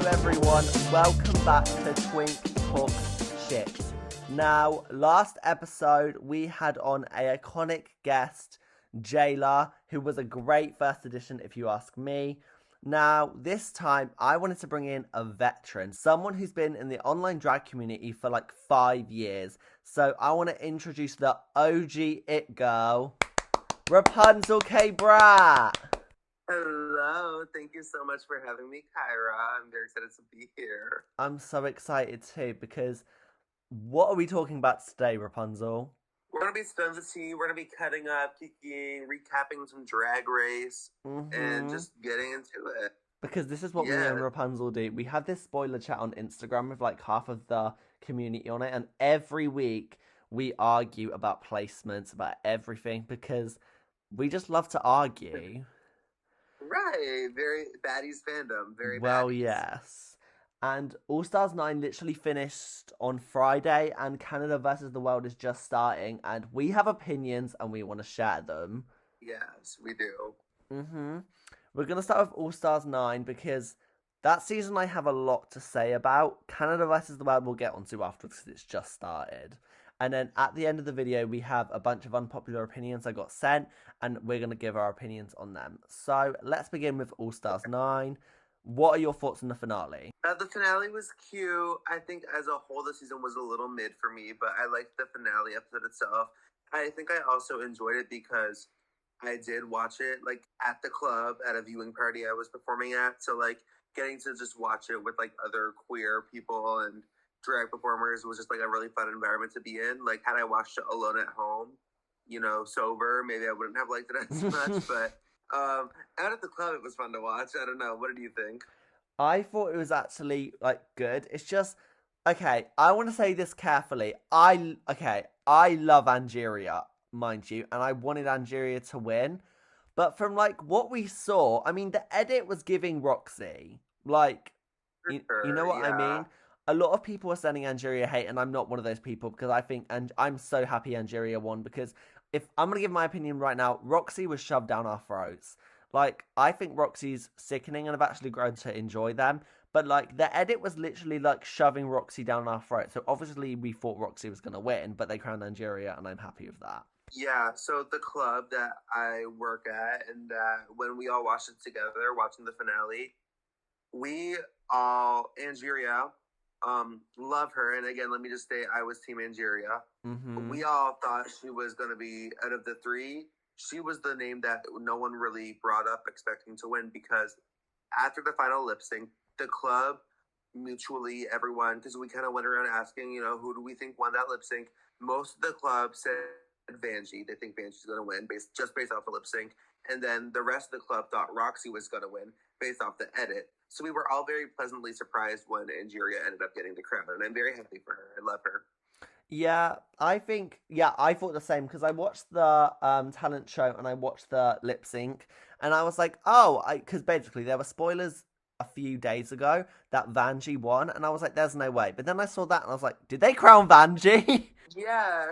everyone, welcome back to Twink Talk Shit. Now, last episode we had on a iconic guest, Jayla, who was a great first edition if you ask me. Now, this time I wanted to bring in a veteran, someone who's been in the online drag community for like 5 years. So I want to introduce the OG it girl, Rapunzel K. Bratt. Hello, thank you so much for having me, Kyra. I'm very excited to be here. I'm so excited too because what are we talking about today, Rapunzel? We're going to be spilling the tea, we're going to be cutting up, kicking, recapping some Drag Race, and just getting into it. Because this is what me and Rapunzel do. We have this spoiler chat on Instagram with like half of the community on it, and every week we argue about placements, about everything, because we just love to argue. Right, very baddies fandom, very well, baddies. Yes. And All Stars 9 literally finished on Friday, and Canada versus the World is just starting, and we have opinions and we want to share them. Yes, we do. We're going to start with All Stars 9 because that season I have a lot to say about. Canada versus the World we'll get onto afterwards because it's just started. And then at the end of the video, we have a bunch of unpopular opinions I got sent, and we're going to give our opinions on them. So let's begin with All Stars 9. What are your thoughts on the finale? The finale was cute. I think as a whole, the season was a little mid for me, but I liked the finale episode itself. I think I also enjoyed it because I did watch it like at the club at a viewing party I was performing at. So like getting to just watch it with like other queer people and drag performers was just like a really fun environment to be in. Like had I watched it alone at home, you know, sober, maybe I wouldn't have liked it as much. But out at the club, it was fun to watch. I don't know. What did you think? I thought it was actually like good. It's just okay. I want to say this carefully. I love Angeria, mind you, and I wanted Angeria to win. But from like what we saw, I mean, the edit was giving Roxy. Like, you know what I mean? A lot of people are sending Angeria hate, and I'm not one of those people because I think, and I'm so happy Angeria won because if I'm gonna give my opinion right now, Roxy was shoved down our throats. Like, I think Roxy's sickening, and I've actually grown to enjoy them. But like, the edit was literally like shoving Roxy down our throat. So obviously, we thought Roxy was gonna win, but they crowned Angeria, and I'm happy with that. Yeah, so the club that I work at, and when we all watched it together, watching the finale, we all Angeria. Love her, and again, let me just say, I was Team Angeria. We all thought she was going to be, out of the three, she was the name that no one really brought up expecting to win, because after the final lip sync, the club mutually, everyone, because we kind of went around asking, you know, who do we think won that lip sync? Most of the club said Vanjie. They think Vanjie's going to win just based off the lip sync, and then the rest of the club thought Roxy was going to win based off the edit. So we were all very pleasantly surprised when Angeria ended up getting the crown, and I'm very happy for her. I love her. Yeah, I thought the same because I watched the talent show and I watched the lip sync, and I was like, because basically there were spoilers a few days ago that Vanjie won, and I was like, there's no way. But then I saw that and I was like, did they crown Vanjie? Yeah,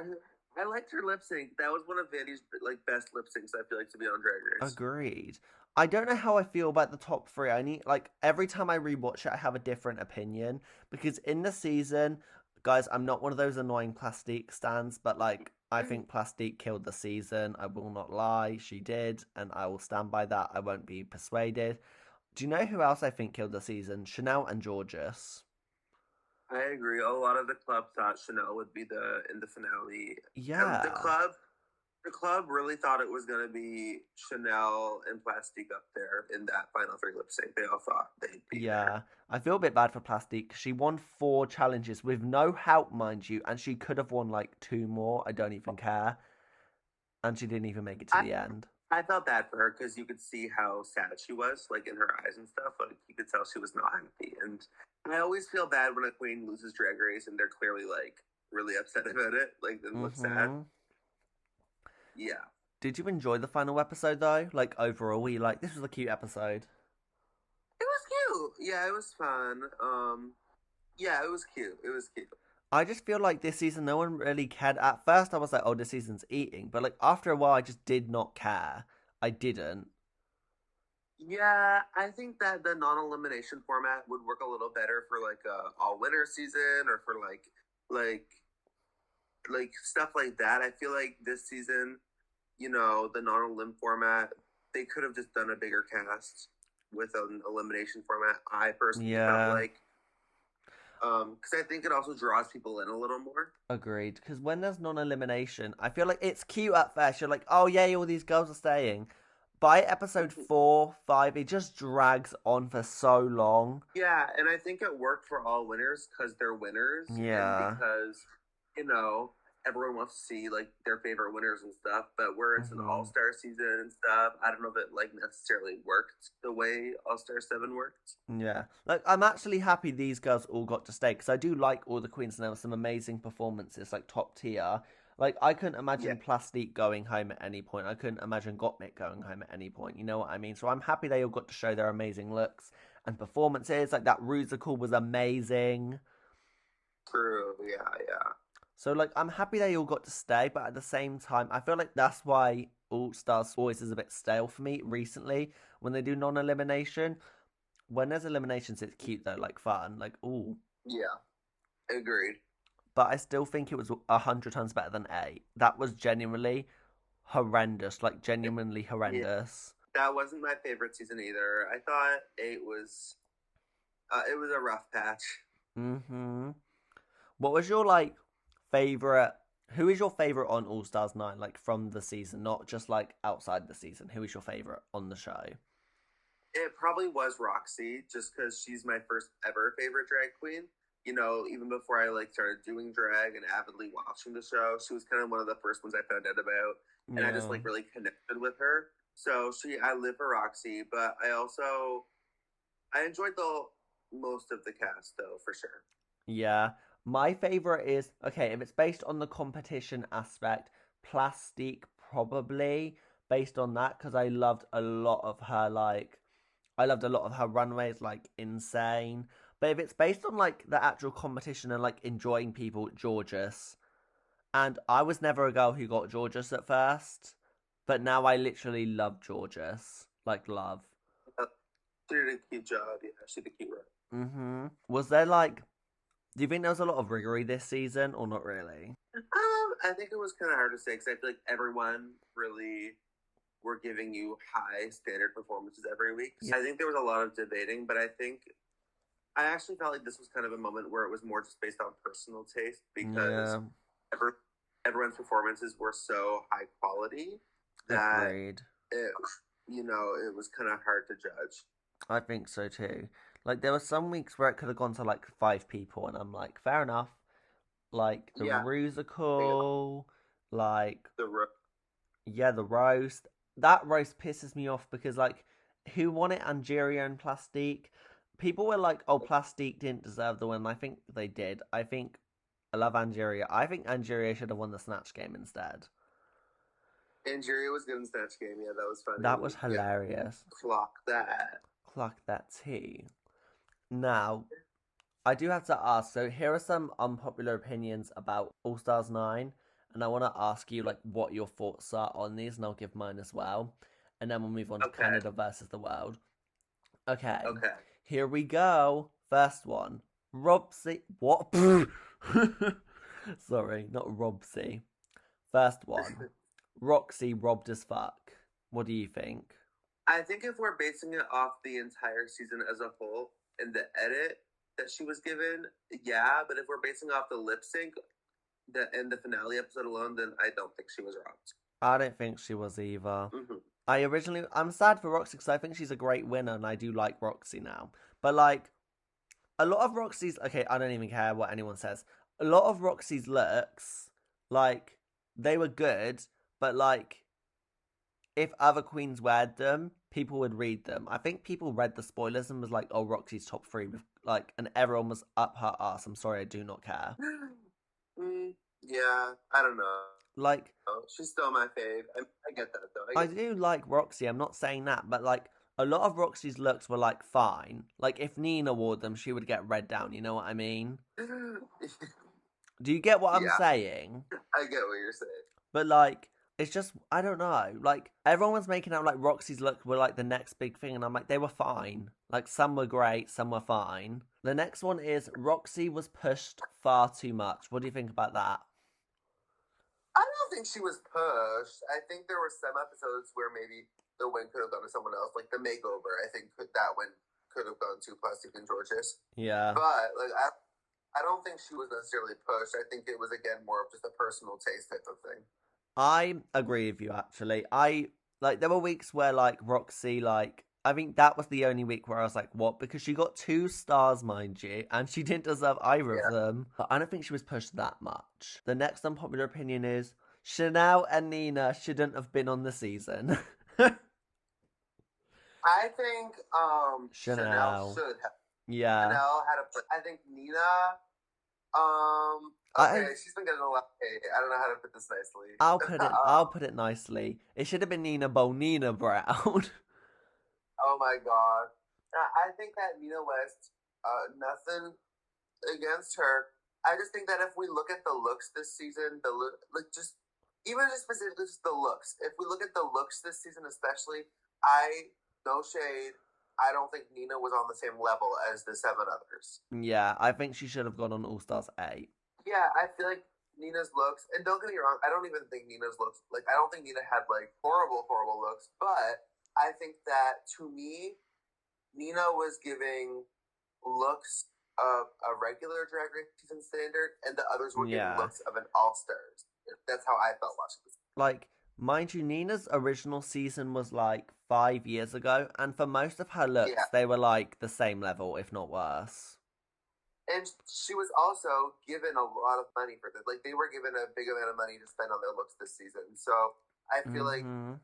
I liked her lip sync. That was one of Vanjie's like best lip syncs, I feel like, to be on Drag Race. Agreed. I don't know how I feel about the top three. I need, like, every time I rewatch it, I have a different opinion. Because in the season, guys, I'm not one of those annoying Plastique stans, but, like, I think Plastique killed the season. I will not lie. She did, and I will stand by that. I won't be persuaded. Do you know who else I think killed the season? Chanel and Georges. I agree. A lot of the club thought Chanel would be in the finale. Yeah. The club really thought it was going to be Chanel and Plastique up there in that final three lip sync. They all thought they'd be there. I feel a bit bad for Plastique. She won 4 challenges with no help, mind you, and she could have won like 2 more. I don't even care. And she didn't even make it to the end. I felt bad for her because you could see how sad she was, like in her eyes and stuff. Like you could tell she was not happy. And I always feel bad when a queen loses Drag Race and they're clearly like really upset about it, like and look sad. Yeah. Did you enjoy the final episode though? Like overall, were you like, this was a cute episode? It was cute. Yeah, it was fun. Yeah, it was cute. It was cute. I just feel like this season no one really cared. At first I was like, oh, this season's eating. But like after a while I just did not care. I didn't. Yeah, I think that the non-elimination format would work a little better for like a all winner season or for like stuff like that. I feel like this season, the non-elim format, they could have just done a bigger cast with an elimination format. I personally felt Yeah, like, because I think it also draws people in a little more. agreed. Because when there's non-elimination, I feel like it's cute at first. You're like, oh yay, all these girls are staying. By episode 4, 5, it just drags on for so long. Yeah, and I think it worked for all winners because they're winners and Yeah. because, you know, everyone wants to see like their favorite winners and stuff. But where it's an all Hmm. star season and stuff, I don't know if it like necessarily worked the way All Star 7 worked. Yeah. Like, I'm actually happy these girls all got to stay because I do like all the queens and there were some amazing performances, like top tier. Like, I couldn't Yeah, imagine Plastique going home at any point. I couldn't imagine Gottmik going home at any point. You know what I mean? So I'm happy they all got to show their amazing looks and performances. Like, that Rusical was amazing. true. Yeah, yeah. So, like, I'm happy they all got to stay, but at the same time, I feel like that's why All Stars always is a bit stale for me recently when they do non elimination. When there's eliminations, it's cute though, like fun, like ooh. Yeah, agreed. But I still think it was 100 times better than A. That was genuinely horrendous, like genuinely Yeah, horrendous. that wasn't my favorite season either. I thought 8 was, it was a rough patch. Mm-hmm. What was your like favorite? Who is your favorite on All Stars 9? Like from the season, not just like outside the season. Who is your favorite on the show? It probably was Roxy, just because she's my first ever favorite drag queen. Even before I like started doing drag and avidly watching the show, she was kind of one of the first ones I found out about, and I just Yeah. like really connected with her. So I live for Roxy, but I enjoyed the most of the cast though for sure. Yeah. My favorite is okay, if it's based on the competition aspect, Plastique probably based on that because I loved a lot of her like I loved a lot of her runways like insane. But if it's based on like the actual competition and like enjoying people, Georges. And I was never a girl who got Georges at first, but now I literally love Georges. Like love. Uh, she did a cute job. Yeah, she did a cute run. Was there like do you think there was a lot of riggery this season or not really? I think it was kind of hard to say because I feel like everyone really were giving you high standard performances every week. Yeah. So I think there was a lot of debating, but I actually felt like this was kind of a moment where it was more just based on personal taste because Yeah. everyone's performances were so high quality that Agreed. it, it was kind of hard to judge. I think so too. Like there were some weeks where it could have gone to like 5 people, and I'm like, fair enough. Like the Yeah, yeah, Rusical, like the yeah, the roast. That roast pisses me off because like, who won it? Angeria and Plastique. People were like, "Oh, Plastique didn't deserve the win." I think they did. I think I love Angeria. I think Angeria should have won the snatch game instead. Angeria was good in Snatch Game. Yeah, that was That was funny. Yeah, hilarious. clock that. Clock that tea. Now, I do have to ask. So here are some unpopular opinions about All Stars 9, and I want to ask you like what your thoughts are on these, and I'll give mine as well, and then we'll move on to Okay, Canada versus the world. Okay, okay. here we go. First one, Robsy. What? Sorry, not Robsy. First one, Roxy robbed as fuck. What do you think? I think if we're basing it off the entire season as a whole and the edit that she was given, yeah. But if we're basing off the lip sync and the finale episode alone, then I don't think she was robbed. I don't think she was either. Mm-hmm. I'm sad for Roxy because I think she's a great winner and I do like Roxy now. But like a lot of Roxy's, okay, I don't even care what anyone says. A lot of Roxy's looks, like they were good, but like if other queens wear them, people would read them. I think people read the spoilers and was like, "Oh, Roxy's top 3," with like, and everyone was up her ass. I'm sorry, I do not care. Yeah, I don't know. Like She's still my fave. I get that though. I do like Roxy. I'm not saying that, but like a lot of Roxy's looks were like fine. Like if Nina wore them, she would get read down. You know what I mean? Do you get what I'm Yeah, saying? I get what you're saying. But like It's just, I don't know. Like, everyone was making out like Roxy's look were like the next big thing, and I'm like, they were fine. Like, some were great, some were fine. The next one is Roxy was pushed far too much. What do you think about that? I don't think she was pushed. I think there were some episodes where maybe the win could have gone to someone else, like the makeover. I think that win could have gone to Plastic and Georges. Yeah. But like I don't think she was necessarily pushed. I think it was again more of just a personal taste type of thing. I agree with you, actually. Like, there were weeks where, like, Roxy, like, I think that was the only week where I was like, what? Because she got 2 stars, mind you, and she didn't deserve either of Yeah. them. But I don't think she was pushed that much. The next unpopular opinion is Chanel and Nina shouldn't have been on the season. I think Chanel Chanel. should have. Yeah. Chanel had a. I think Nina. I Okay, she's been getting a lot of hate. I don't know how to put this nicely. I'll put it nicely. It should have been Nina Nina Brown. Oh my god. I think that Nina West, nothing against her. I just think that if we look at the looks this season, like just even just specifically just the looks. If we look at the looks this season, especially, I no shade. I don't think Nina was on the same level as the 7 others. Yeah, I think she should have gone on All Stars 8. Yeah, I feel like Nina's looks, and don't get me wrong, I don't even think Nina's looks like I don't think Nina had like horrible looks, but I think that to me, Nina was giving looks of a regular Drag Race season standard, and the others were giving Yeah. looks of an All Stars. That's how I felt watching this. Like, mind you, Nina's original season was like 5 years ago, and for most of her looks, Yeah, they were like the same level, if not worse. and she was also given a lot of money for this. Like they were given a big amount of money to spend on their looks this season. So I feel like Mm-hmm.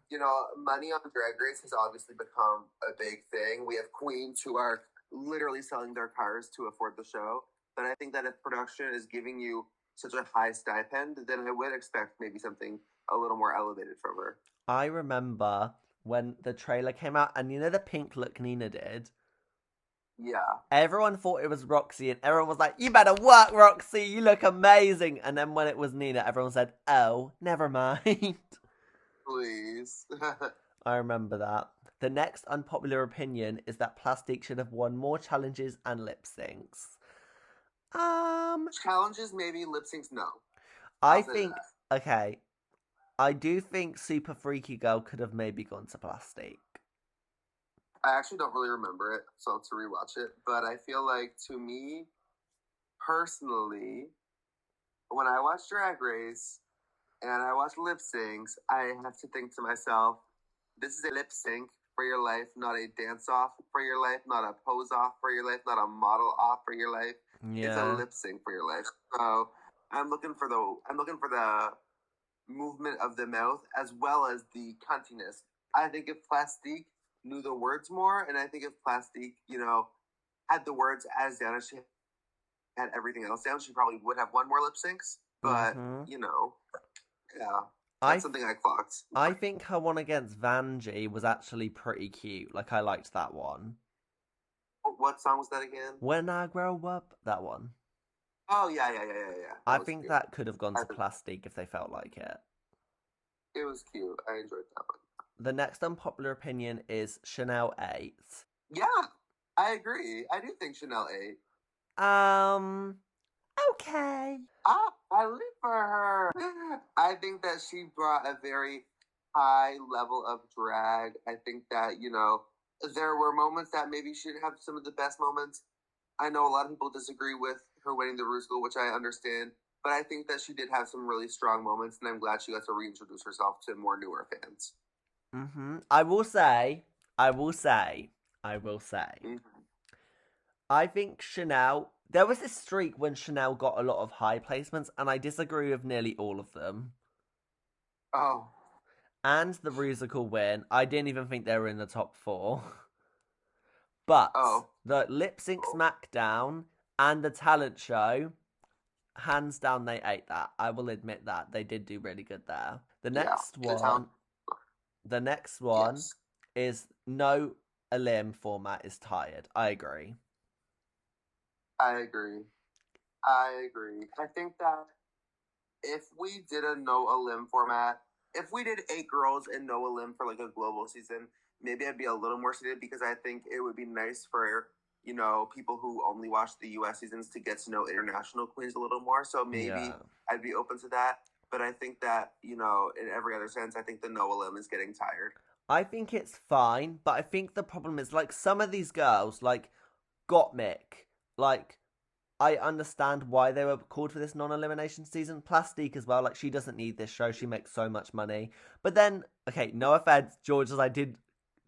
money on Drag Race has obviously become a big thing. We have queens who are literally selling their cars to afford the show. But I think that if production is giving you such a high stipend, then I would expect maybe something a little more elevated from her. I remember when the trailer came out, and you know the pink look Nina did? Yeah. Everyone thought it was Roxy, and everyone was like, you better work, Roxy, you look amazing. And then when it was Nina, everyone said, oh, never mind. Please. I remember that. The next unpopular opinion is that Plastique should have won more challenges and lip syncs. Challenges, maybe. Lip syncs, no. I I'll say think, that. okay, I do think Super Freaky Girl could have maybe gone to Plastique. I actually don't really remember it, so I'll have to rewatch it. But I feel like, to me, personally, when I watch Drag Race and I watch lip syncs, I have to think to myself, this is a lip sync for your life, not a dance off for your life, not a pose off for your life, not a model off for your life. It's a Yeah. lip sync for your life. So I'm looking for the movement of the mouth as well as the cuntiness. I think if Plastique knew the words more, and I think if Plastique, had the words as down as she had everything else down, she probably would have won more lip syncs. But Mm-hmm. yeah, I, that's something I clocked. I think her one against Vanjie was actually pretty cute. Like, I liked that one. What song was that again? When I Grow Up, that one. Oh yeah. I Was think cute. that could have gone to Plastique if they felt like it. It was cute. I enjoyed that one. The next unpopular opinion is Chanel 8. Yeah, I agree. I do think Chanel 8. Okay. I live for her. I think that she brought a very high level of drag. I think that, there were moments that maybe she didn't have some of the best moments. I know a lot of people disagree with her winning the Rouge School, which I understand. But I think that she did have some really strong moments, and I'm glad she got to reintroduce herself to more newer fans. Mm-hmm. I will say, Mm-hmm. I think Chanel, there was this streak when Chanel got a lot of high placements, and I disagree with nearly all of them. Oh. And the musical win, I didn't even think they were in the top 4. But the lip sync smackdown and the talent show, hands down, they ate that. I will admit that they did do really good there. The next one Yes. is no elim format is tired. I agree. I agree. I think that if we did a no elim format, if we did 8 girls and Noah Lim for like a global season, maybe I'd be a little more seated because I think it would be nice for people who only watch the U.S. seasons to get to know international queens a little more. So Yeah. maybe I'd be open to that. But I think that in every other sense, I think the Noah Lim is getting tired. I think it's fine, but I think the problem is like some of these girls, like Gottmik, like I understand why they were called for this non-elimination season. Plastique as well, like she doesn't need this show. She makes so much money. But then, okay, no offense, George, as I did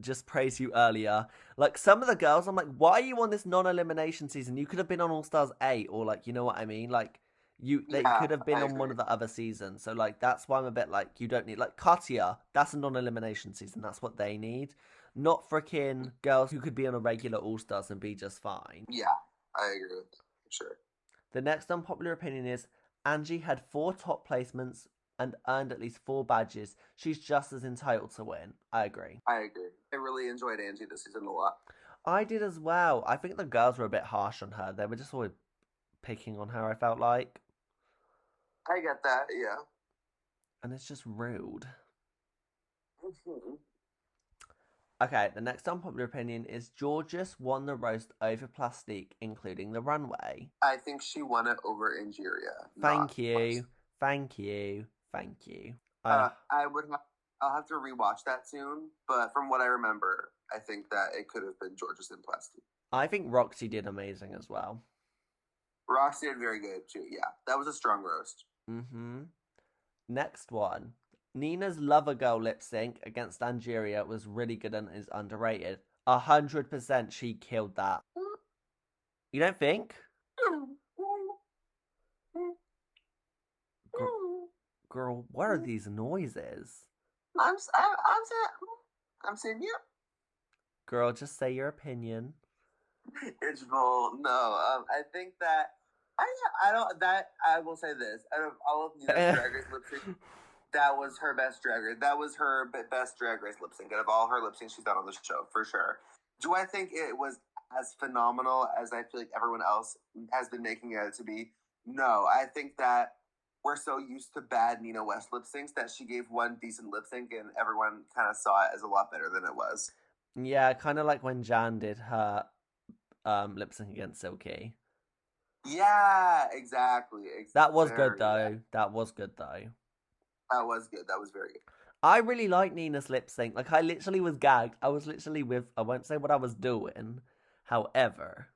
just praise you earlier. Like some of the girls, I'm like, why are you on this non-elimination season? You could have been on All Stars 8 or like, you know what I mean? Like they Yeah, could have been I on one agree. of the other seasons. So like that's why I'm a bit like you don't need like Katya, that's a non-elimination season. That's what they need. Not freaking girls who could be on a regular All Stars and be just fine. Yeah, I agree with that for sure. The next unpopular opinion is Angie had 4 top placements and earned at least 4 badges. She's just as entitled to win. I agree. I agree. I really enjoyed Angie this season a lot. I did as well. I think the girls were a bit harsh on her. They were just always picking on her, I felt like. I get that, yeah. And it's just rude. Mm-hmm. Okay, the next unpopular opinion is Georges won the roast over Plastique, including the runway. I think she won it over Ingeria. Thank you. Thank you. Thank you. I would. I'll have to rewatch that soon, but from what I remember, I think that it could have been Georges and Plastique. I think Roxy did amazing as well. Roxy did very good too. Yeah, that was a strong roast. Mm-hmm. Next one. Nina's Lover Girl lip sync against Angeria was really good and is underrated. 100% she killed that. You don't think? Girl, what are these noises? I'm saying yeah. Girl, just say your opinion. It's full. No, I think that I don't. That I will say this. Out of all of Nina's Drag Race lip sync, that was her best Drag Race. That was her best Drag Race lip sync out of all her lip syncs she's done on the show for sure. Do I think it was as phenomenal as I feel like everyone else has been making it out to be? No, I think that we're so used to bad Nina West lip syncs that she gave one decent lip sync and everyone kind of saw it as a lot better than it was. Yeah, kind of like when Jan did her lip sync against Silky. Yeah, exactly. That was good though. That was good though. That was good. That was very good. I really like Nina's lip sync. Like I literally was gagged. I was literally I won't say what I was doing. However,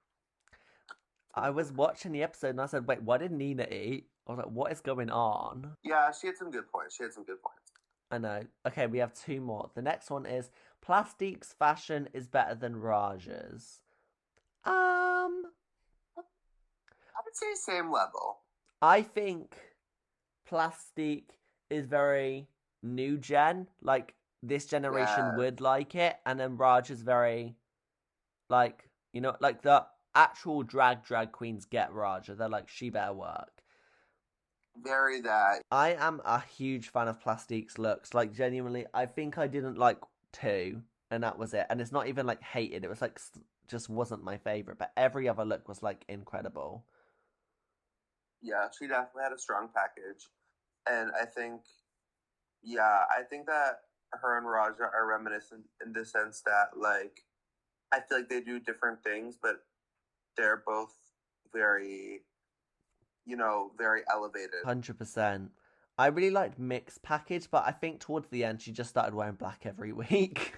I was watching the episode and I said, wait, what did Nina eat? I was like, what is going on? Yeah, she had some good points. I know. Okay, we have 2 more. The next one is Plastique's fashion is better than Raj's. I would say same level. I think Plastique is very new gen. Like this generation would like it, and then Raj is very like like the actual drag queens get Raja. They're like, she better work. Very that. I am a huge fan of Plastique's looks. Like genuinely, I think I didn't like 2, and that was it. And it's not even like hated. It was like just wasn't my favorite. But every other look was like incredible. Yeah, she definitely had a strong package, and I think that her and Raja are reminiscent in the sense that like I feel like they do different things, but they're both very very elevated. 100%. I really liked Mixed package, but I think towards the end she just started wearing black every week.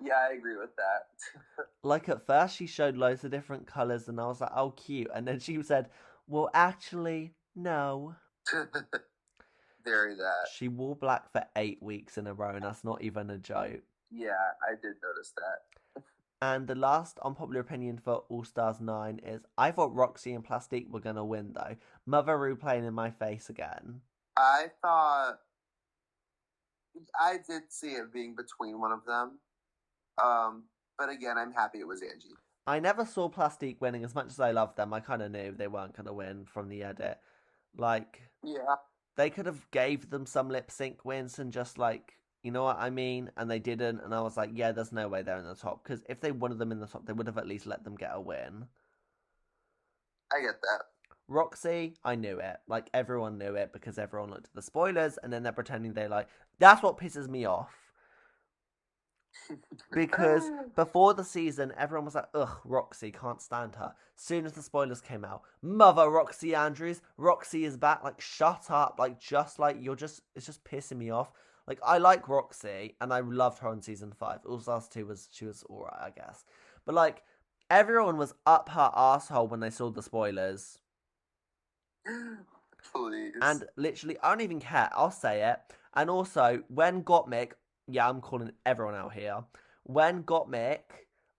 Yeah, I agree with that. Like at first she showed loads of different colours and I was like, oh cute. And then she said, well actually, no. Very that. She wore black for 8 weeks in a row and that's not even a joke. Yeah, I did notice that. And the last unpopular opinion for All Stars 9 is I thought Roxy and Plastique were going to win though. Mother Rue playing in my face again. I thought I did see it being between one of them. But again, I'm happy it was Angie. I never saw Plastique winning as much as I loved them. I kind of knew they weren't going to win from the edit. Like, yeah, they could have gave them some lip sync wins and just like, you know what I mean? And they didn't. And I was like, yeah, there's no way they're in the top. Because if they wanted them in the top, they would have at least let them get a win. I get that. Roxy, I knew it. Like, everyone knew it because everyone looked at the spoilers and then they're pretending they like. That's what pisses me off. Because before the season, everyone was like, ugh, Roxy, can't stand her. Soon as the spoilers came out, mother Roxy Andrews, Roxy is back. Like, shut up. Like, just like, it's just pissing me off. Like, I like Roxy, and I loved her on season 5. All Stars 2 she was alright, I guess. But, like, everyone was up her asshole when they saw the spoilers. Please. And literally, I don't even care. I'll say it. And also, when Gottmik, yeah, I'm calling everyone out here. When Gottmik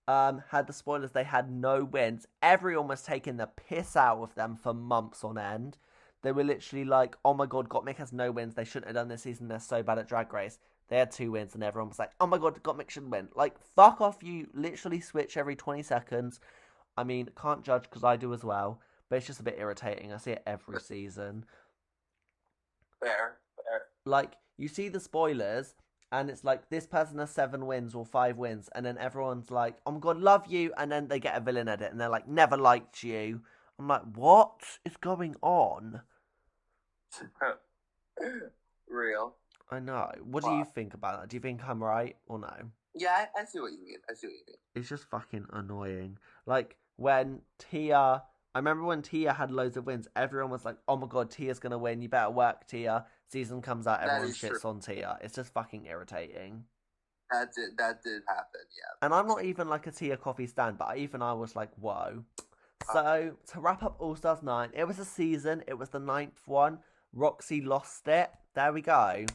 had the spoilers, they had no wins. Everyone was taking the piss out of them for months on end. They were literally like, oh my god, Gottmik has no wins. They shouldn't have done this season. They're so bad at Drag Race. They had 2 wins, and everyone was like, oh my god, Gottmik shouldn't win. Like, fuck off, you literally switch every 20 seconds. I mean, can't judge because I do as well. But it's just a bit irritating. I see it every season. Fair. Like, you see the spoilers, and it's like, this person has 7 wins or 5 wins, and then everyone's like, oh my god, love you, and then they get a villain edit, and they're like, never liked you. I'm like, what is going on? Real. I know. What do you think about that? Do you think I'm right or no? Yeah, I see what you mean. It's just fucking annoying. Like, when Tia... I remember when Tia had loads of wins, everyone was like, oh my god, Tia's gonna win, you better work, Tia. Season comes out, everyone shits on Tia. It's just fucking irritating. That did happen, yeah. And I'm not even like a Tia Coffee stan, but even I was like, whoa. So, to wrap up All Stars 9, it was a season, it was the 9th one. Roxy lost it. There we go.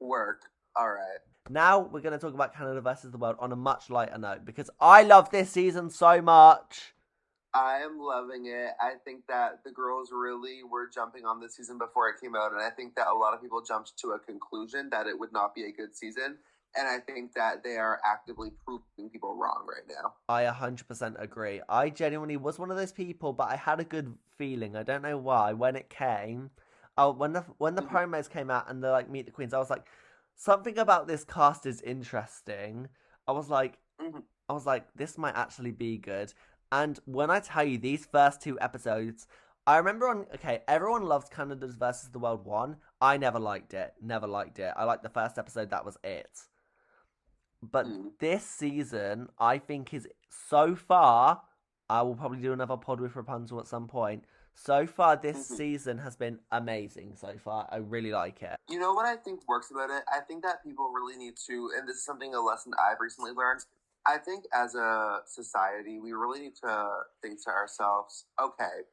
Work. Alright. Now we're going to talk about Canada versus the World on a much lighter note, because I love this season so much. I am loving it. I think that the girls really were jumping on this season before it came out, and I think that a lot of people jumped to a conclusion that it would not be a good season, and I think that they are actively proving people wrong right now. I 100% agree. I genuinely was one of those people, but I had a good feeling. I don't know why. When it came, when the promos came out and they're like, meet the queens, I was like, something about this cast is interesting. I was like, this might actually be good. And when I tell you, these first 2 episodes, I remember everyone loves Canada's versus the World 1. I never liked it. I liked the first episode, that was it. But this season, I think is so far, I will probably do another pod with Rapunzel at some point. So far, this season has been amazing so far. I really like it. You know what I think works about it? I think that people really need to, and this is a lesson I've recently learned, I think as a society, we really need to think to ourselves, okay,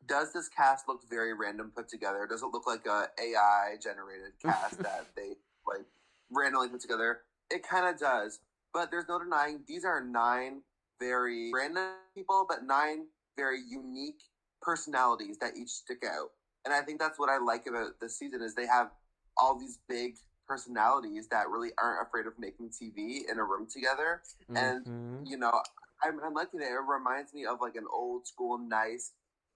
does this cast look very random put together? Does it look like a AI-generated cast that they, like, randomly put together? It kind of does. But there's no denying these are 9 very random people, but 9 very unique personalities that each stick out. And I think that's what I like about this season is they have all these big personalities that really aren't afraid of making TV in a room together. And, you know, I'm liking it. It reminds me of like an old school, nice,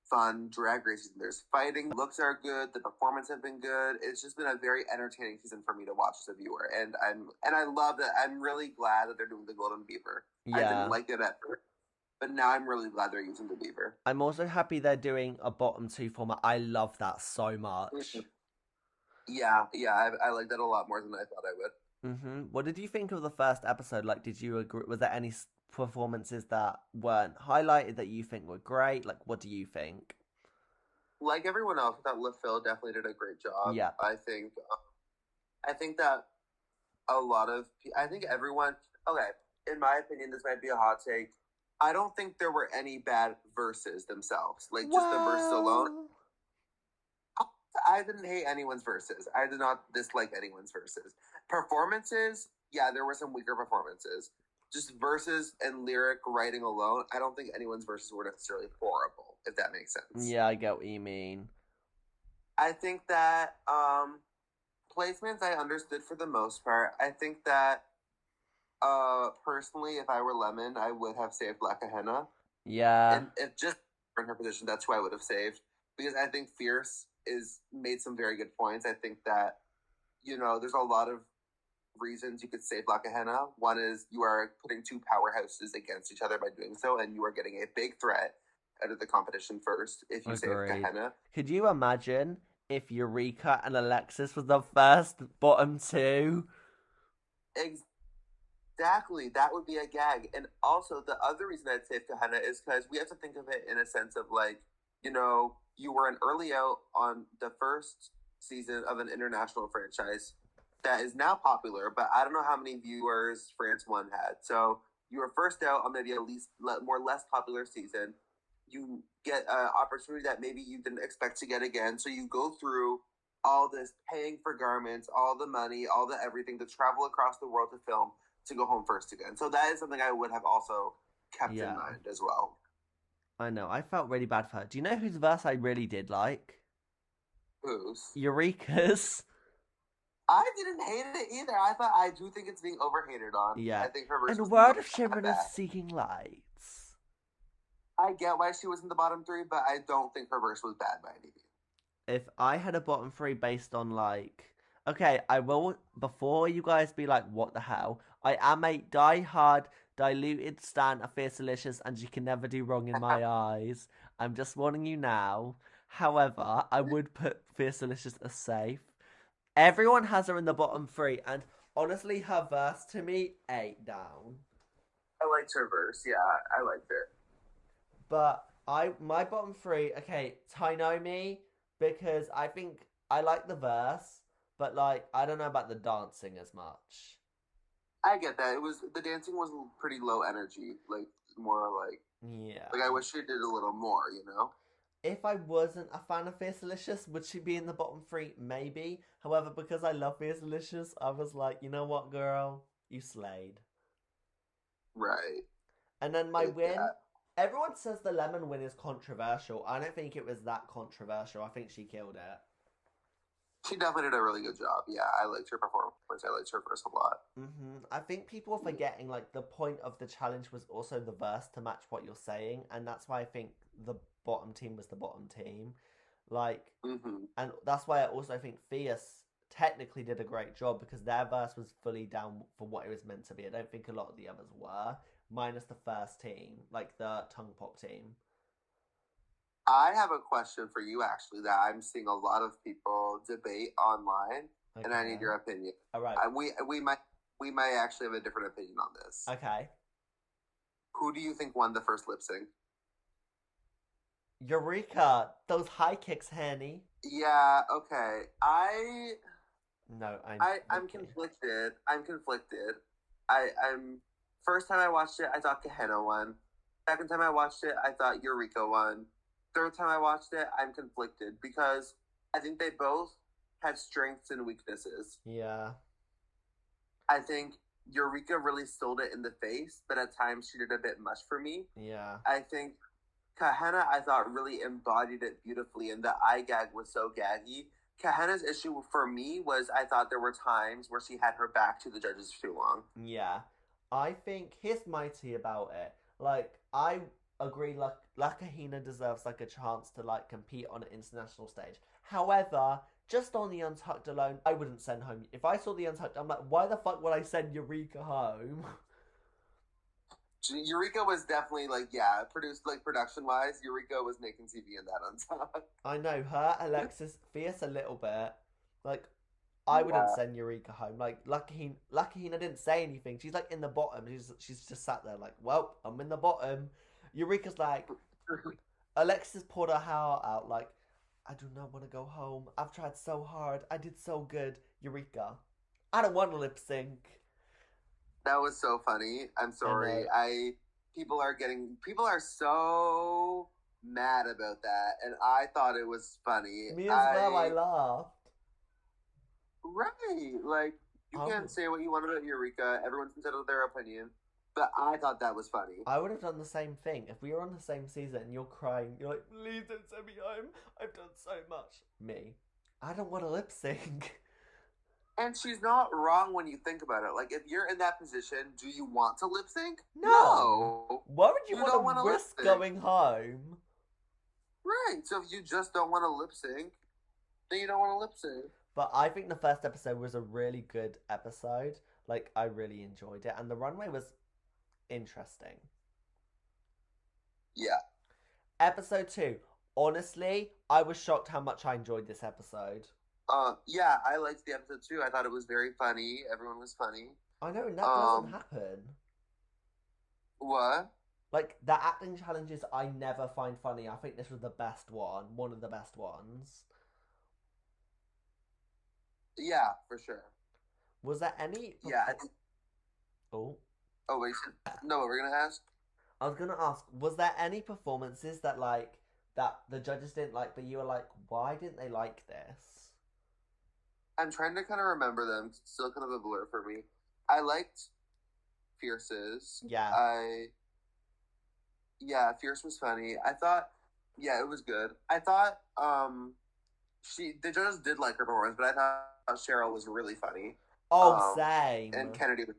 fun drag race season. There's fighting, looks are good, the performances have been good. It's just been a very entertaining season for me to watch as a viewer. And I love that. I'm really glad that they're doing the Golden Beaver. Yeah. I didn't like it at first, but now I'm really glad they're using the Beaver. I'm also happy they're doing a bottom 2 format. I love that so much. Yeah, I like that a lot more than I thought I would. What did you think of the first episode? Like, did you agree? Was there any performances that weren't highlighted that you think were great? Like, what do you think? Like everyone else, I thought LaPhil definitely did a great job. Yeah, I think that I think everyone. Okay, in my opinion, this might be a hot take. I don't think there were any bad verses themselves. Like just the verses alone. I didn't hate anyone's verses. I did not dislike anyone's verses. Performances, yeah, there were some weaker performances. Just verses and lyric writing alone, I don't think anyone's verses were necessarily horrible, if that makes sense. Yeah, I get what you mean. I think that placements I understood for the most part. I think that personally, if I were Lemon, I would have saved Black Henna. Yeah. And if just in her position, that's who I would have saved. Because I think Fierce made some very good points. I think that, you know, there's a lot of reasons you could save Black Henna. One is you are putting 2 powerhouses against each other by doing so, and you are getting a big threat. out of the competition first if you save Agreed. Gehenna. Could you imagine if Eureka and Alexis was the first bottom two? Exactly, that would be a gag. And also, the other reason I'd save Gehenna is because we have to think of it in a sense of like, you were an early out on the first season of an international franchise that is now popular, but I don't know how many viewers France 1 had. So you were first out on maybe a less popular season. You get an opportunity that maybe you didn't expect to get again. So you go through all this paying for garments, all the money, all the everything to travel across the world to film to go home first again. So that is something I would have also kept in Yeah, mind as well. I know. I felt really bad for her. Do you know whose verse I really did like? Who's? Eureka's. I didn't hate it either. I do think it's being overhated on. Yeah. I think her verse And a was world not of that shimmering bad. seeking lights. I get why she was in the bottom three, but I don't think her verse was bad by any means. If I had a bottom three based on like, okay, I will, before you guys be like, what the hell? I am a die-hard, diluted stan of Fierce Delicious, and you can never do wrong in my eyes. I'm just warning you now. However, I would put Fierce Delicious as safe. Everyone has her in the bottom three, and honestly, her verse to me, 8 down. I liked her verse. Yeah, I liked it. But my bottom three, okay, Tainomi, because I think I like the verse, but like I don't know about the dancing as much. I get that. The dancing was pretty low energy, like more Yeah. like I wish she did a little more. If I wasn't a fan of Fierce Delicious, would she be in the bottom three? Maybe. However, because I love Fierce Delicious, I was like, you know what, girl? You slayed. Right. And then my Like win, that. everyone says the lemon win is controversial. I don't think it was that controversial. I think she killed it. She definitely did a really good job. Yeah, I liked her performance. I liked her verse a lot. I think people are forgetting like the point of the challenge was also the verse to match what you're saying, and that's why I think the bottom team was the bottom team. Like, Mm-hmm. and that's why I also think Fierce technically did a great job because their verse was fully down for what it was meant to be. I don't think a lot of the others were, minus the first team, like the tongue pop team. I have a question for you actually that I'm seeing a lot of people debate online, and I need Okay. your opinion. All right. We might actually have a different opinion on this. Okay. Who do you think won the first lip sync? Eureka, those high kicks, Henny. Yeah, okay. No, I'm okay. conflicted. I'm first time I watched it, I thought Gehenna won. Second time I watched it, I thought Eureka won. Third time I watched it, I'm conflicted because I think they both had strengths and weaknesses. Yeah. I think Eureka really sold it in the face, but at times she did a bit much for me. Yeah. I think Kahana, I thought, really embodied it beautifully, and the eye gag was so gaggy. Kahana's issue for me was I thought there were times where she had her back to the judges too long. Yeah. I think here's my tea about it. Like, I agree like Lakahina deserves like a chance to like compete on an international stage. However, just on the Untucked alone, I wouldn't send home. If I saw the Untucked, I'm like, why the fuck would I send Eureka home? Eureka was definitely produced production wise. Eureka was making TV in that on top. I know her, Alexis, Fierce a little bit. Like, I wouldn't Yeah. send Eureka home. Like, Lakahina didn't say anything. She's like in the bottom. She's just sat there like, well, I'm in the bottom. Eureka's like, Alexis poured her heart out like, I do not want to go home. I've tried so hard. I did so good. Eureka, I don't want to lip sync. That was so funny. I'm I know. sorry. People are so mad about that, and I thought it was funny. Me as well. I I laughed. Right, like you I can't would, say what you want about Eureka. Everyone's entitled to their opinion, but I thought that was funny. I would have done the same thing if we were on the same season and you're crying. You're like, please don't send me home. I've done so much. Me, I don't want to lip sync. And she's not wrong when you think about it. Like if you're in that position, do you want to lip sync? No. No, Why would you you don't want want to to lip risk sync. going home? Right. So if you just don't want to lip sync, then you don't want to lip sync. But I think the first episode was a really good episode. Like, I really enjoyed it. And the runway was interesting. Yeah. Episode 2. Honestly, I was shocked how much I enjoyed this episode. Yeah, I liked the episode too. I thought it was very funny. Everyone was funny. I know, and that doesn't Um, happen. what? Like, the acting challenges I never find funny. I think this was the best one of the best ones. Yeah, for sure. Was there any Yeah, I before? think. Oh, Oh wait, no, what we're gonna ask? I was gonna ask, was there any performances that that the judges didn't like, but you were like, why didn't they like this? I'm trying to kind of remember them. It's still kind of a blur for me. I liked Fierce's. Yeah. I Yeah, Fierce was funny. I thought, yeah, it was good. I thought the judges did like her performance, but I thought Cheryl was really funny. Oh, Um, and same.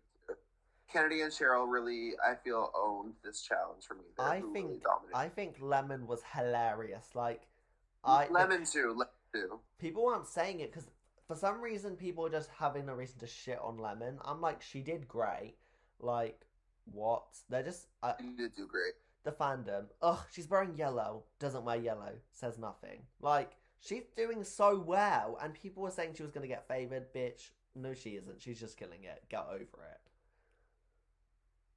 Kennedy and Cheryl really, I feel, owned this challenge for me. They're I who really think dominated. I think Lemon was hilarious. Like, I the Lemon too. people aren't saying it because for some reason people are just having a reason to shit on Lemon. I'm like, she did great. Like, what? They're just You did do great. the fandom. Ugh, she's wearing yellow. Doesn't wear yellow. Says nothing. Like, she's doing so well, and people were saying she was gonna get favored. Bitch, no, she isn't. She's just killing it. Get over it.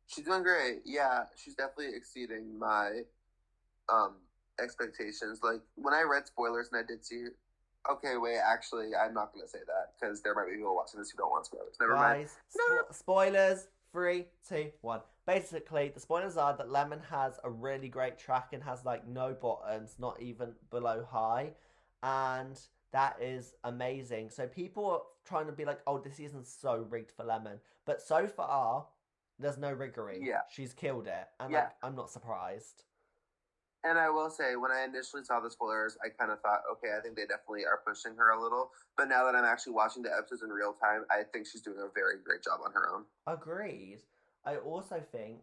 She's doing great. Yeah, she's definitely exceeding my um expectations. Like when I read spoilers and I did see. Okay, wait. Actually, I'm not going to say that because there might be people watching this who don't want spoilers. Never mind. Guys, No. spoilers. Three, two, one. Basically, the spoilers are that Lemon has a really great track and has like no bottoms, not even below high, and that is amazing. So people are trying to be like, "Oh, this season's so rigged for Lemon," but so far, there's no riggery. Yeah, She's killed it, and yeah. like, I'm not surprised. And I will say, when I initially saw the spoilers, I kind of thought, okay, I think they definitely are pushing her a little. But now that I'm actually watching the episodes in real time, I think she's doing a very great job on her own. Agreed. I also think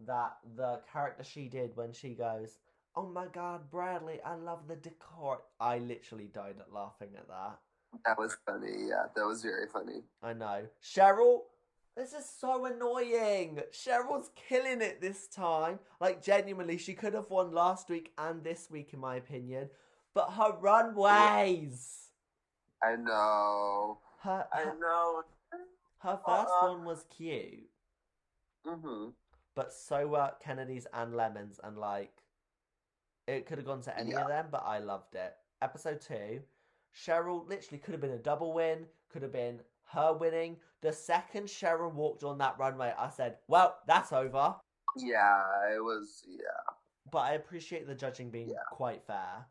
that the character she did when she goes, "Oh my God, Bradley, I love the decor." I literally died at laughing at that. That was funny. Yeah, that was very funny. I know. Cheryl, this is so annoying. Cheryl's killing it this time. Like, genuinely, she could have won last week and this week, in my opinion. But her runways. I know. Her, I her, know. her first Uh, one was cute. mm-hmm. But so were Kennedy's and Lemon's, and like, it could have gone to any Yeah. of them, but I loved it. Episode 2, Cheryl literally could have been a double win, could have been her winning. The second Cheryl walked on that runway, I said, well, that's over. Yeah, it was. Yeah. But I appreciate the judging being Yeah. quite fair.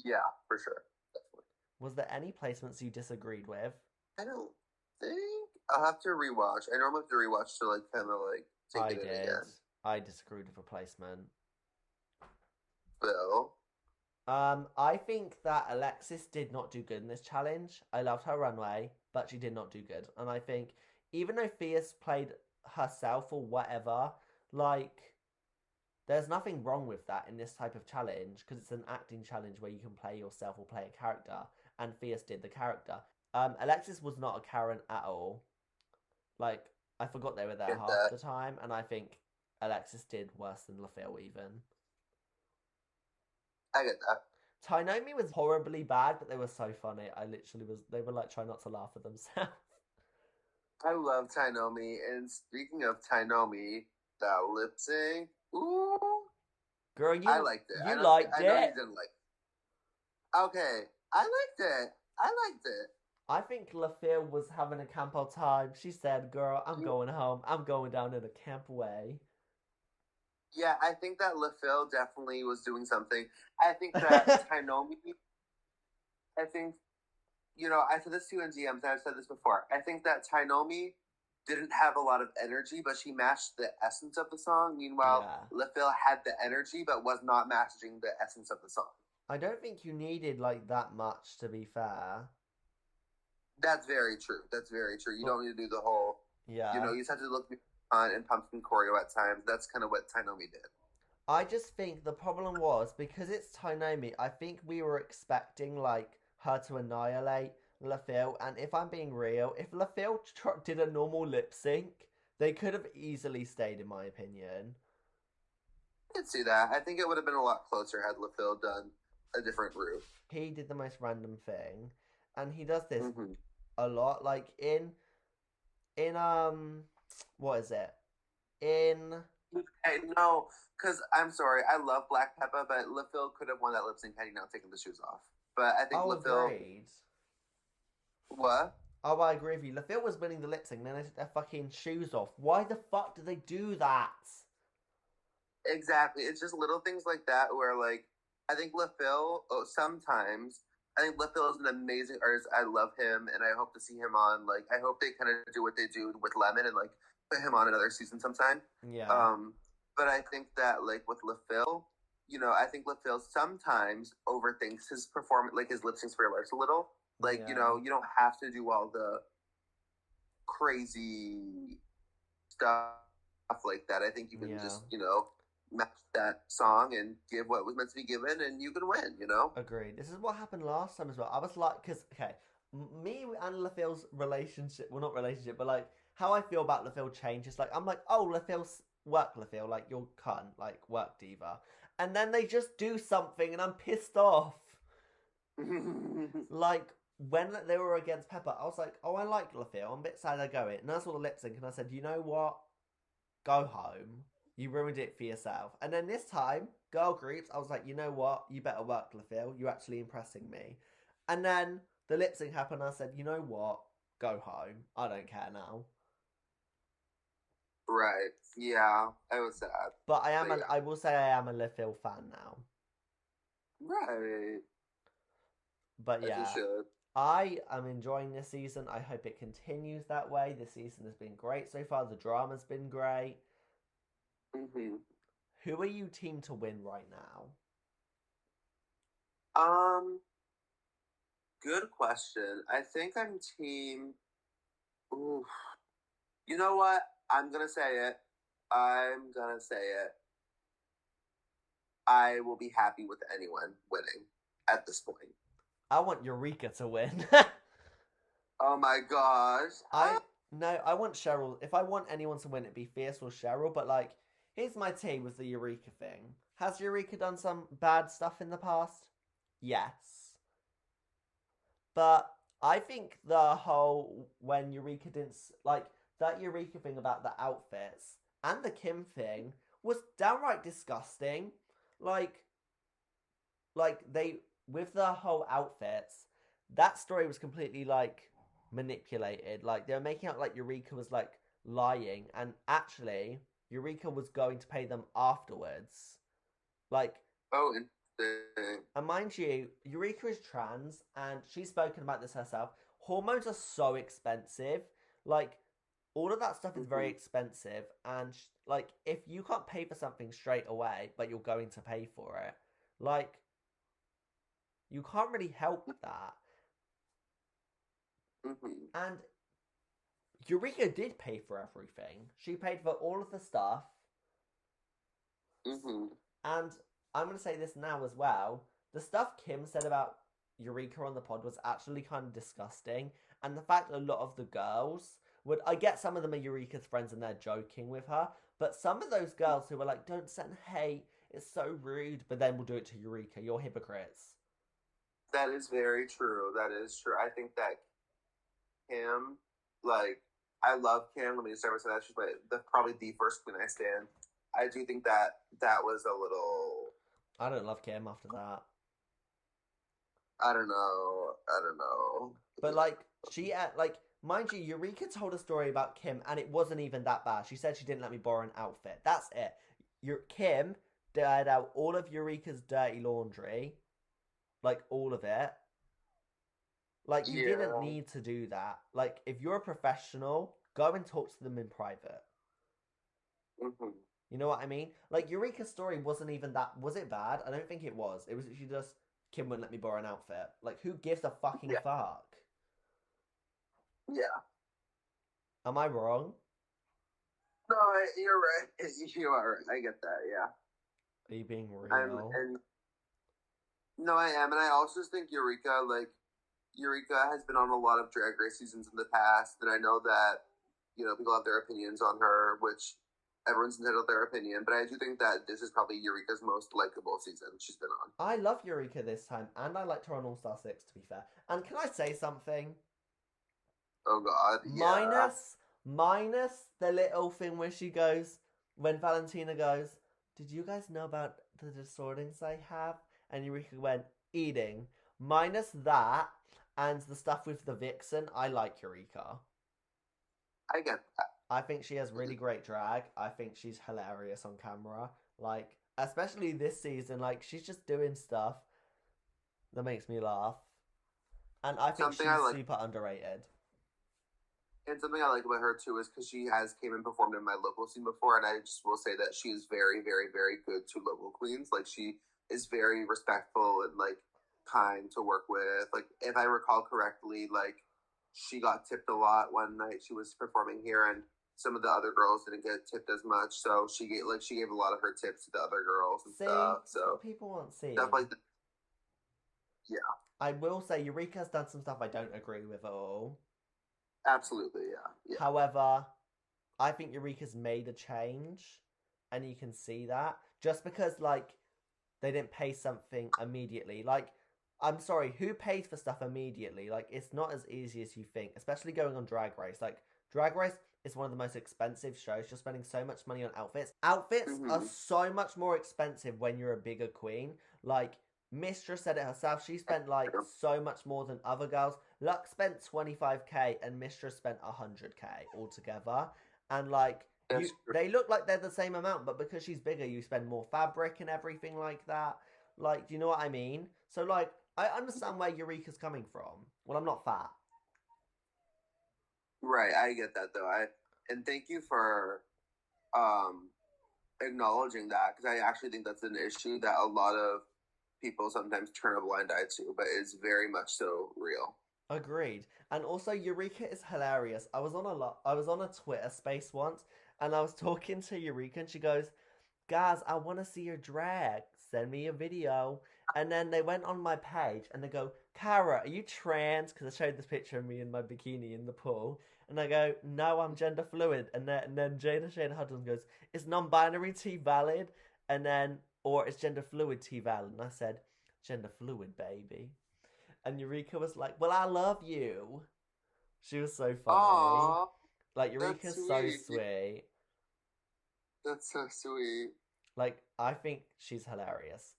Yeah, for sure. Definitely. Was there any placements you disagreed with? I don't think I'll have to rewatch. I normally have to rewatch to like kind of like take I it in did. again. I disagreed with a placement. Bill. I think that Alexis did not do good in this challenge. I loved her runway, but she did not do good. And I think even though Fierce played herself or whatever, like there's nothing wrong with that in this type of challenge because it's an acting challenge where you can play yourself or play a character, and Fierce did the character. Alexis was not a Karen at all. Like I forgot they were there Get half that. the time, and I think Alexis did worse than LaFille even. I get that. Tainomi was horribly bad, but they were so funny. I literally was. They were like trying not to laugh at themselves. I love Tainomi. And speaking of Tainomi, that lip sync. Ooh, Girl, I you liked it. you liked I know you it. didn't like it. Okay. I liked it. I liked it. I think LaFille was having a campo time. She said, "Girl, I'm going home. I'm going down in a camp way." Yeah, I think that LaFille definitely was doing something. I think that Tainomi, I think, I said this to you in DMs, and I've said this before. I think that Tainomi didn't have a lot of energy, but she matched the essence of the song. Meanwhile, Yeah. LaFille had the energy, but was not matching the essence of the song. I don't think you needed like that much to be fair. That's very true. That's very true. You don't need to do the whole, Yeah. you just have to look on and pump some choreo at times. That's kind of what Tainomi did. I just think the problem was because it's Tainomi, I think we were expecting like her to annihilate LaFille, and if I'm being real, if LaFille did a normal lip sync, they could have easily stayed, in my opinion. I could see that. I think it would have been a lot closer had LaPhil done a different route. He did the most random thing, and he does this Mm-hmm. a lot. Like in what is it? In Hey, no, because I'm sorry, I love Black Peppa, but LaPhil could have won that lip sync had he not taken the shoes off. But I think oh, LaPhil, agreed. what? Oh, I agree with you. LaFille was winning the lip sync, then they took their fucking shoes off. Why the fuck did they do that? Exactly. It's just little things like that where, like, I think LaPhil, sometimes, I think LaPhil is an amazing artist. I love him, and I hope to see him on, like, I hope they kind of do what they do with Lemon and, like, put him on another season sometime. Yeah, Um, but I think that, like, with LaPhil, I think LaPhil sometimes overthinks his performance, like, his lip syncs for Alert a little. Like, yeah, you don't have to do all the crazy stuff like that. I think you can yeah. just, match that song and give what was meant to be given, and you can win. Agreed. This is what happened last time as well. I was like, because okay, me and LaFille's relationship, well, not relationship, but like how I feel about LaFille changes. Like I'm like, oh, LaFille's work, LaFille, like you're cunt, like work diva, and then they just do something, and I'm pissed off. Like when they were against Pepper, I was like, oh, I like LaFille. I'm a bit sad I go it, and I saw the lip sync, and I said, you know what? Go home. You ruined it for yourself. And then this time, girl groups, I was like, you know what? You better work, LaFille. You're actually impressing me. And then the lip sync happened. I said, you know what? Go home. I don't care now. Right. Yeah. I was sad. But But yeah. I will say I am a LaFille fan now. Right. But As you yeah, should. I am enjoying this season. I hope it continues that way. This season has been great so far. The drama's been great. Mm-hmm. Who are you team to win right now? Um, Good question. I think I'm team. Ooh. You know what? I'm gonna say it. I'm gonna say it. I will be happy with anyone winning at this point. I want Eureka to win. Oh my gosh. I no, I want Cheryl. If I want anyone to win, it'd be Fierce or Cheryl. But like, here's my tea with the Eureka thing. Has Eureka done some bad stuff in the past? Yes, but I think the whole when Eureka didn't like that Eureka thing about the outfits and the Kim thing was downright disgusting. Like, they with the whole outfits, that story was completely like manipulated. Like they were making out like Eureka was like lying, and actually Eureka was going to pay them afterwards. Like, Oh, interesting. and mind you, Eureka is trans, and she's spoken about this herself. Hormones are so expensive. Like, all of that stuff is very Mm-hmm. expensive, and like if you can't pay for something straight away, but you're going to pay for it, like you can't really help that. Mm-hmm. And Eureka did pay for everything. She paid for all of the stuff. Mm-hmm. And I'm going to say this now as well. The stuff Kim said about Eureka on the pod was actually kind of disgusting. And the fact a lot of the girls would. I get some of them are Eureka's friends and they're joking with her. But some of those girls who were like, don't send hate, it's so rude. But then we'll do it to Eureka. You're hypocrites. That is very true. That is true. I think that Kim, like, I love Kim. Let me just start with that. She's probably the first queen I stand. I do think that that was a little. I don't love Kim after that. I don't know. I don't know. But like like mind you, Eureka told a story about Kim, and it wasn't even that bad. She said she didn't let me borrow an outfit. That's it. Your Kim aired out all of Eureka's dirty laundry, like all of it. Like you didn't Yeah. need to do that. Like if you're a professional, go and talk to them in private. Mm-hmm. You know what I mean? Like Eureka's story wasn't even that. Was it bad? I don't think it was. It was she just Kim wouldn't let me borrow an outfit. Like who gives a fucking Yeah. fuck? Yeah. Am I wrong? No, you're right. You are right. I get that. Yeah. Are you being I'm real? and no, I am, and I also just think Eureka has been on a lot of Drag Race seasons in the past, and I know that people have their opinions on her, which everyone's entitled to their opinion, but I do think that this is probably Eureka's most likable season she's been on. I love Eureka this time, and I liked her on All Star 6, to be fair. And can I say something? Oh God, yeah. Minus the little thing where she goes, when Valentina goes, did you guys know about the disorders I have? And Eureka went, eating. Minus that, and the stuff with the vixen, I like Eureka. I get that. I think she has really great drag. I think she's hilarious on camera. Like, especially this season, like, she's just doing stuff that makes me laugh. And I think Something I she's like, super underrated. and something I like about her too is because she has came and performed in my local scene before, and I just will say that she is very, very, very good to local queens. Like she is very respectful and like kind to work with. Like if I recall correctly, like she got tipped a lot one night she was performing here, and some of the other girls didn't get tipped as much. So she gave a lot of her tips to the other girls and See, stuff. it's what So people want stuff seeing. like that. Yeah, I will say Eureka's done some stuff I don't agree with at all. absolutely. Yeah, yeah. However, I think Eureka's made a change, and you can see that just because like they didn't pay something immediately. Like, I'm sorry, who pays for stuff immediately? Like, it's not as easy as you think, especially going on Drag Race. Like, Drag Race is one of the most expensive shows. You're spending so much money on outfits. Outfits are Mm-hmm. so much more expensive when you're a bigger queen. Like, Mistress said it herself. She spent like so much more than other girls. Lux spent 25K and Mistress spent 100K altogether. And like, That's true. they look like they're the same amount, but because she's bigger, you spend more fabric and everything like that. Like, do you know what I mean? So, like, I understand where Eureka's coming from. Well, I'm not fat. Right, I get that though. I and thank you for um acknowledging that because I actually think that's an issue that a lot of people sometimes turn a blind eye to, but it's very much so real. Agreed. And also, Eureka is hilarious. I was on a Twitter space once, and I was talking to Eureka, and she goes, guys, I want to see your drag. Send me a video. And then they went on my page and they go, Cara, are you trans? Because I showed this picture of me in my bikini in the pool. And I go, no, I'm gender fluid. And then Jada Shane Hudson goes, is non binary T valid? And then, or is gender fluid T valid? And I said, gender fluid, baby. And Eureka was like, well, I love you. She was so funny. Oh, Like, that's Eureka's so sweet. sweet. That's so sweet. Like, I think she's hilarious.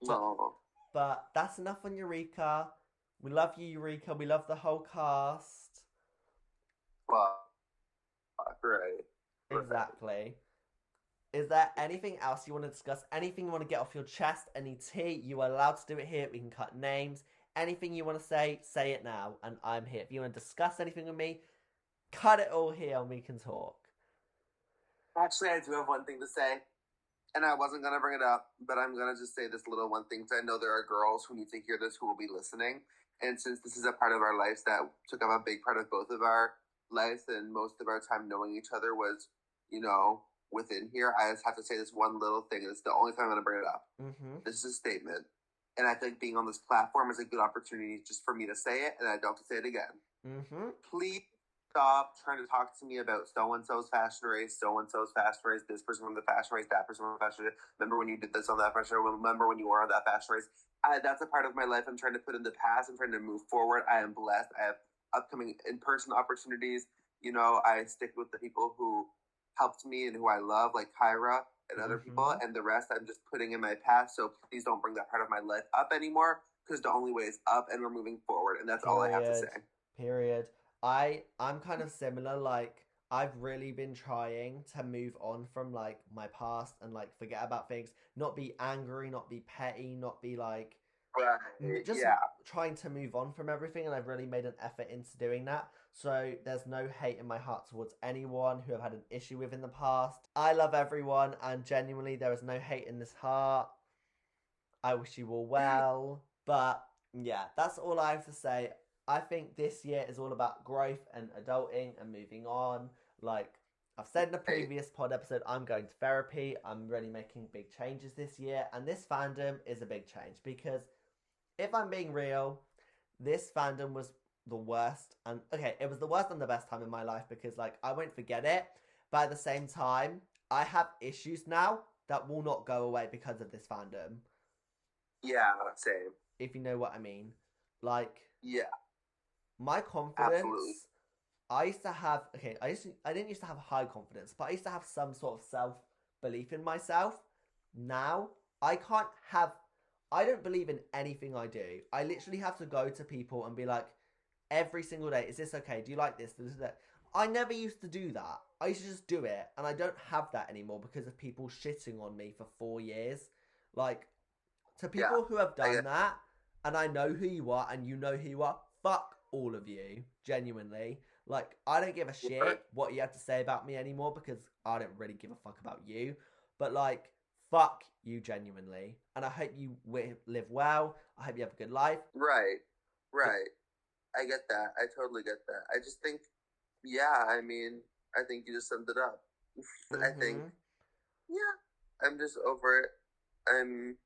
But No, But that's enough on Eureka. We love you, Eureka. We love the whole cast. fuck, right, right. Exactly. Is there anything else you want to discuss? Anything you want to get off your chest? Any tea? You are allowed to do it here. We can cut names. Anything you want to say it now. And I'm here. If you want to discuss anything with me, cut it all here and we can talk. Actually, I do have one thing to say, and I wasn't gonna bring it up, but I'm gonna just say this little one thing because I know there are girls who need to hear this who will be listening, and since this is a part of our lives that took up a big part of both of our lives and most of our time knowing each other was, you know, within here, I just have to say this one little thing, and it's the only time I'm gonna bring it up. Mm-hmm. This is a statement, and I think being on this platform is a good opportunity just for me to say it, and I don't have to say it again. Mm-hmm. Please stop trying to talk to me about so and so's fashion race, so and so's fashion race, this person from the fashion race, that person from the fashion race. Remember when you did this on that fashion race? Remember when you were on that fashion race? That's a part of my life I'm trying to put in the past. I'm trying to move forward. I am blessed. I have upcoming in person opportunities. You know, I stick with the people who helped me and who I love, like Kyra and other people, Mm-hmm. and the rest I'm just putting in my past. So please don't bring that part of my life up anymore because the only way is up and we're moving forward. And that's all I have to say. Period. Period. I'm kind of similar. Like, I've really been trying to move on from like my past and like forget about things, not be angry, not be petty, not be like Right. just Yeah. trying to move on from everything, and I've really made an effort into doing that. So there's no hate in my heart towards anyone who I've had an issue with in the past. I love everyone, and genuinely there is no hate in this heart. I wish you all well. But yeah, that's all I have to say. I think this year is all about growth and adulting and moving on. Like I've said in the Hey, previous pod episode, I'm going to therapy. I'm really making big changes this year, and this fandom is a big change because if I'm being real, this fandom was the worst. And okay, it was the worst and the best time in my life because like I won't forget it, But at the same time, I have issues now that will not go away because of this fandom. Yeah, same. If you know what I mean. Like, Yeah, my absolutely. confidence, I used to have, okay, I didn't used to have high confidence, but I used to have some sort of self belief in myself. Now, I can't have, I don't believe in anything I do. I literally have to go to people and be like, every single day, is this okay? Do you like this? This, that. I never used to do that. I used to just do it, and I don't have that anymore because of people shitting on me for 4 years. Like, to Yeah, people who have I done get. that, and I know who you are, and you know who you are, fuck all of you, genuinely. Like, I don't give a shit what you have to say about me anymore because I don't really give a fuck about you. But, like, fuck you genuinely. And I hope you live well. I hope you have a good life. Right, right. I get that. I totally get that. I just think, yeah, I mean, I think you just summed it up. I think, Mm-hmm. yeah, I'm just over it. I'm,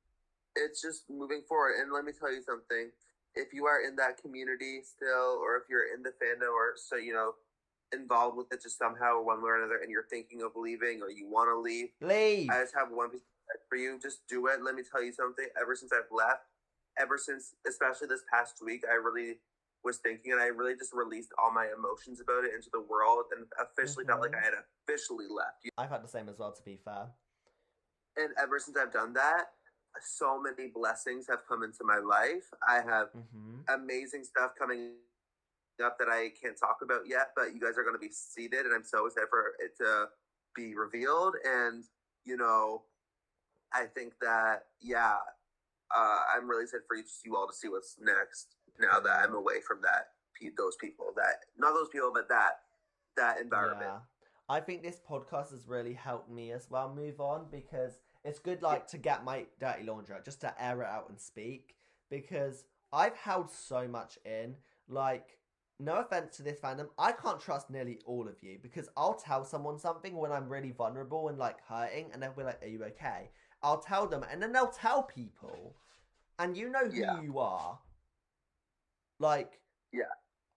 it's just moving forward. And let me tell you something. If you are in that community still, or if you're in the fandom, or so, involved with it just somehow, one way or another, and you're thinking of leaving or you want to leave, I Leave. just have one piece of advice for you. Just do it. Let me tell you something. Ever since I've left, ever since, especially this past week, I really was thinking, and I really just released all my emotions about it into the world, and officially felt like Mm-hmm. I had officially left. I've had the same as well, to be fair. And ever since I've done that, so many blessings have come into my life. I have Mm-hmm. amazing stuff coming up that I can't talk about yet, but you guys are going to be seated, and I'm so excited for it to be revealed. And you know, I think that I'm really excited for you all to see what's next. Now that I'm Period. away from those people, that not those people, but that environment. Yeah. I think this podcast has really helped me as well move on because it's good Yeah, like to get my dirty laundry out, just to air it out and speak because I've held so much in. Like, no offense to this fandom, I can't trust nearly all of you because I'll tell someone something when I'm really vulnerable and like hurting and they'll be like, "Are you okay?" I'll tell them and then they'll tell people and you know who yeah, you are. Like, yeah,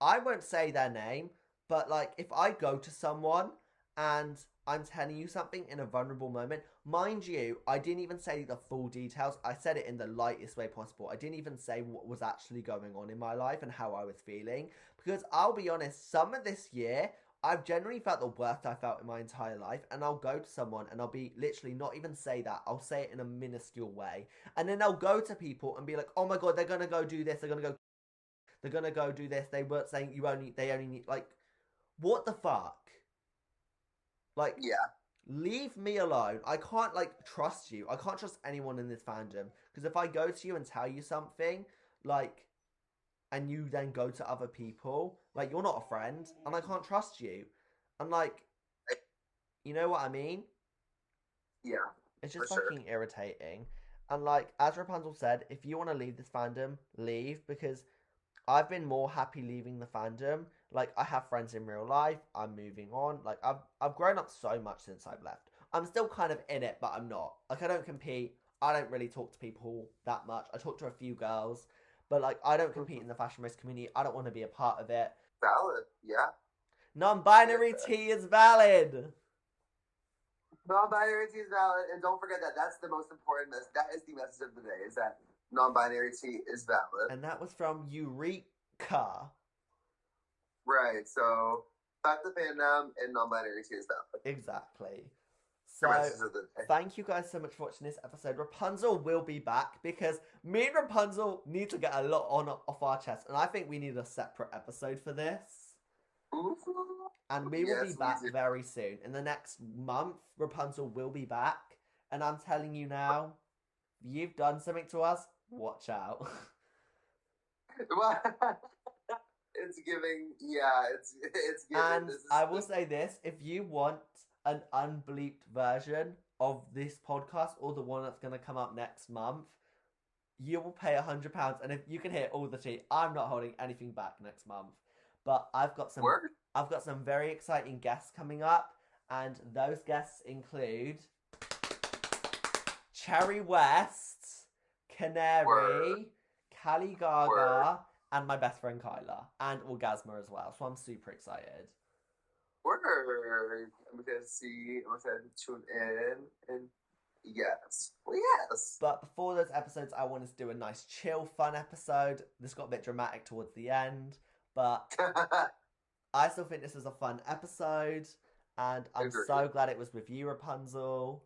I won't say their name, but like if I go to someone and I'm telling you something in a vulnerable moment, mind you, I didn't even say the full details. I said it in the lightest way possible. I didn't even say what was actually going on in my life and how I was feeling. Because I'll be honest, some of this year, I've generally felt the worst I felt in my entire life, and I'll go to someone and I'll be literally not even say that. I'll say it in a minuscule way, and then I'll go to people and be like, "Oh my god, they're gonna go do this. They're gonna go do this. They weren't saying they only need like what the fuck? Like yeah, leave me alone. I can't like trust you. I can't trust anyone in this fandom because if I go to you and tell you something like and you then go to other people, like you're not a friend and I can't trust you. And like, you know what I mean? yeah, It's for just sure. fucking irritating. And like as Rapunzel said, if you want to leave this fandom, leave because I've been more happy leaving the fandom. Like I have friends in real life. I'm moving on. Like I've grown up so much since I've left. I'm still kind of in it, but I'm not. Like I don't compete. I don't really talk to people that much. I talk to a few girls, but like I don't compete in the fashion race community. I don't want to be a part of it. Valid. Yeah, I get Non-binary that. tea is valid. Non-binary T is valid, and don't forget that that's the most important message. That is the message of the day: is that non-binary T is valid. And that was from Eureka. Right. So back to fandom and non-binary T is valid. Exactly. Your So, message of the day. thank you guys so much for watching this episode. Rapunzel will be back because me and Rapunzel need to get a lot on off our chest, and I think we need a separate episode for this. Ooh. And we will be Yes, we back do. very soon. In the next month, Rapunzel will be back, and I'm telling you now, if you've done something to us, watch out. It's giving. Yeah, it's giving. And This is I will say this: if you want an unbleeped version of this podcast or the one that's going to come up next month, you will pay £100, and if you can hear all the tea, I'm not holding anything back next month. But work. I've got some very exciting guests coming up, and those guests include Cherry West, Word. Canary, Callie Word. Gaga, and my best friend Kyla, and Orgasma as well. So I'm super excited. Word. I'm gonna see. I'm gonna tune in, and yes, well, yes. But before those episodes, I wanted to do a nice, chill, fun episode. This got a bit dramatic towards the end, but I still think this was a fun episode, and I'm so glad it was with you, Rapunzel.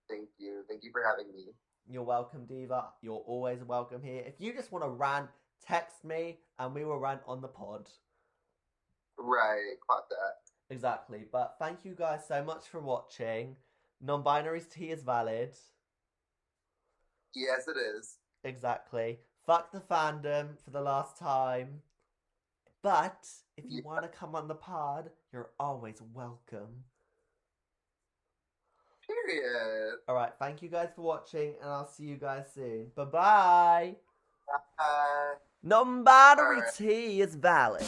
Thank you. Thank you for having me. You're welcome, Diva. You're always welcome here. If you just want to rant, text me, and we will rant on the pod. Right, caught that. Exactly. But thank you guys so much for watching. Non-binary's tea is valid. Yes, it is. Exactly. Fuck the fandom for the last time. But if you want to come on the pod, you're always welcome. Period. Alright, thank you guys for watching, and I'll see you guys soon. Bye-bye. Bye. Non-binary tea is valid.